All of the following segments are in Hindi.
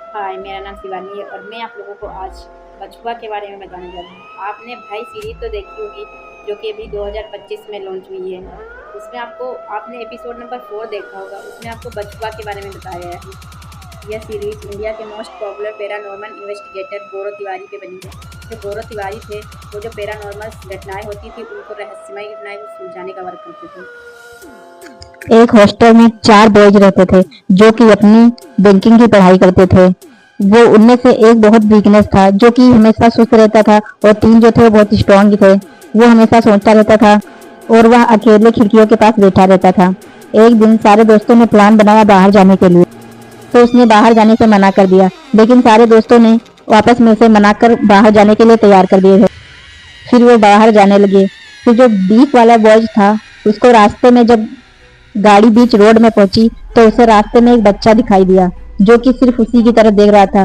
हाय, मेरा नाम शिवानी है और मैं आप लोगों को आज बछुआ के बारे में बताने जा रही हूँ। आपने भाई सीरीज़ तो देखी होगी, जो कि अभी 2025 में लॉन्च हुई है। उसमें आपने एपिसोड नंबर 4 देखा होगा, उसमें आपको बछुआ के बारे में बताया गया है। यह सीरीज़ इंडिया के मोस्ट पॉपुलर पैरानॉर्मल इन्वेस्टिगेटर गौरव तिवारी पे बनी है। जो गौरव तिवारी थे, वो जो पैरानॉर्मल घटनाएँ होती थी, उनको रहस्यमय घटनाएँ को सुलझाने का वर्क करते थे। एक हॉस्टल में 4 बॉयज रहते थे जो कि अपनी बैंकिंग की पढ़ाई करते थे। वो उनमें से एक बहुत वीकनेस था जो कि हमेशा सुस्त रहता था, और 3 जो थे वो बहुत स्ट्रांग थे। वो हमेशा सोचता रहता था और वह अकेले खिड़कियों के पास बैठा रहता था। एक दिन सारे दोस्तों ने प्लान बनाया बाहर जाने के लिए, तो उसने बाहर जाने से मना कर दिया, लेकिन सारे दोस्तों ने वापस में से मना कर बाहर जाने के लिए तैयार कर दिए थे। फिर वो बाहर जाने लगे। फिर जो 20 वाला बॉयज था, उसको रास्ते में जब गाड़ी बीच रोड में पहुंची तो उसे रास्ते में एक बच्चा दिखाई दिया जो कि सिर्फ उसी की तरफ देख रहा था,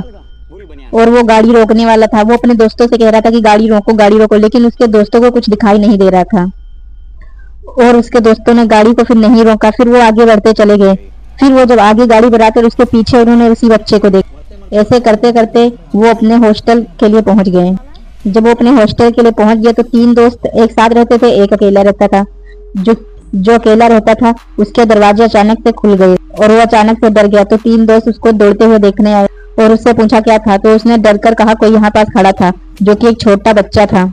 और वो गाड़ी रोकने वाला था। वो अपने दोस्तों से कह रहा था कि गाड़ी रोको, लेकिन उसके दोस्तों को कुछ दिखाई नहीं दे रहा था, और उसके दोस्तों ने गाड़ी को फिर नहीं रोका। फिर वो आगे बढ़ते चले गए। फिर वो जब आगे गाड़ी बढ़ाकर उसके पीछे उन्होंने उसी बच्चे को देखा। ऐसे करते करते वो अपने हॉस्टल के लिए पहुंच गए। जब वो अपने हॉस्टल के लिए पहुंच गए तो 3 दोस्त एक साथ रहते थे, एक अकेला रहता था। जो जो अकेला रहता था, उसके दरवाजे अचानक से खुल गए और वो अचानक से डर गया। तो 3 दोस्त उसको दौड़ते हुए देखने आए और उससे पूछा क्या था, तो उसने डर कर कहा कोई यहाँ पास खड़ा था, जो कि एक छोटा बच्चा था।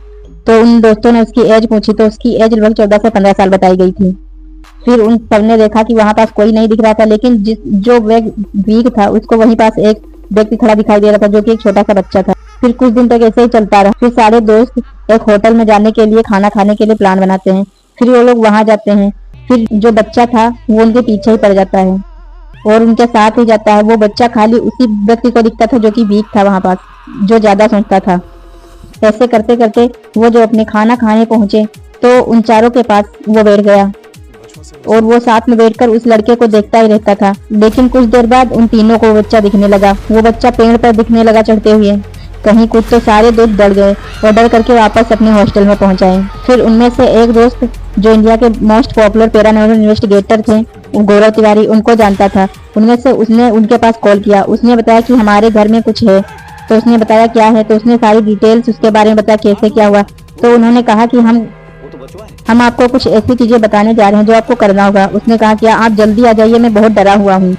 तो उन दोस्तों ने उसकी एज पूछी तो उसकी एज लगभग 14 से 15 साल बताई गई थी। फिर उन सबने देखा कि वहां पास कोई नहीं दिख रहा था, लेकिन जो वीक था उसको वहीं पास एक व्यक्ति खड़ा दिखाई दे रहा था, जो कि एक छोटा सा बच्चा था। फिर कुछ दिन तक ऐसे ही चलता रहा। फिर सारे दोस्त एक होटल में जाने के लिए, खाना खाने के लिए प्लान बनाते हैं। फिर वो लोग वहां जाते हैं। फिर जो बच्चा था वो उनके पीछे ही पड़ जाता है और उनके साथ ही जाता है। वो बच्चा खाली उसी व्यक्ति को दिखता था जो कि वीक था वहां पास, जो ज्यादा सोचता था। ऐसे करते करते वो जो अपने खाना खाने पहुंचे तो उन चारों के पास वो बैठ गया और वो साथ में बैठकर उस लड़के को देखता ही रहता था। लेकिन कुछ देर बाद उन तीनों को वो बच्चा दिखने लगा। वो बच्चा पेड़ पर दिखने लगा चढ़ते हुए कहीं कुछ। तो सारे दोस्त डर गए और डर करके वापस अपने हॉस्टल में पहुंचाए। फिर उनमें से एक दोस्त जो इंडिया के मोस्ट पॉपुलर पैरानॉर्मल इन्वेस्टिगेटर थे, गौरव तिवारी, उनको जानता था। उनमें से उसने उनके पास कॉल किया। उसने बताया कि हमारे घर में कुछ है। तो उसने बताया क्या है, तो उसने सारी डिटेल्स उसके बारे में बताया कैसे क्या हुआ। तो उन्होंने कहा कि हम आपको कुछ ऐसी चीजें बताने जा रहे हैं जो आपको करना होगा। उसने कहा कि आप जल्दी आ जाइए, मैं बहुत डरा हुआ हूँ।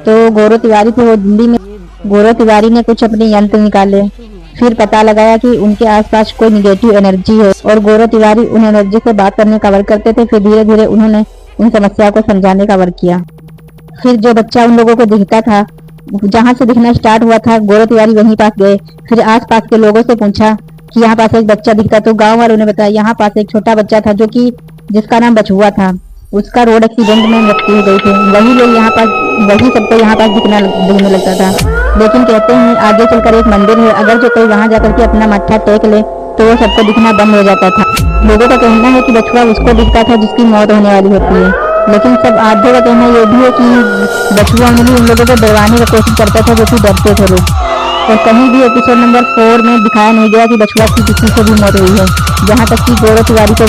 तो गौरव तिवारी थे वो दिल्ली में। गौरव तिवारी ने कुछ अपने यंत्र निकाले, फिर पता लगाया कि उनके आसपास कोई निगेटिव एनर्जी है, और गौरव तिवारी उन एनर्जी से बात करने का वर्क करते थे। फिर धीरे धीरे उन्होंने उन समस्या को समझाने का वर्क किया। फिर जो बच्चा उन लोगों को दिखता था, जहाँ से दिखना स्टार्ट हुआ था, गौरव तिवारी वहीं पास गए। फिर आसपास के लोगों से पूछा कि यहाँ पास एक बच्चा दिखता, तो गांव वालों ने बताया यहाँ पास एक छोटा बच्चा था जो कि जिसका नाम बछुआ था। उसका रोड एक्सीडेंट में मृत्यु हो गई थी। वही लोग यहाँ पास, वही सबको यहाँ पास दिखने लगता था। लेकिन कहते हैं आगे चलकर एक मंदिर है, अगर जो कोई वहाँ जाकर के अपना मत्था टेक ले तो वो सबको दिखना बंद हो जाता था। लोगों का कहना है कि बछुआ उसको दिखता था जिसकी मौत होने वाली होती है, लेकिन सब आधे का कहना ये भी है कि बछुआ उन लोगों को डरवाने की कोशिश करता था जो कि डरते थे लोग। और कहीं भी एपिसोड नंबर 4 में दिखाया नहीं गया कि बछुआ की किसी से भी मौत हुई है, जहाँ तक कि गौरव तिवारी को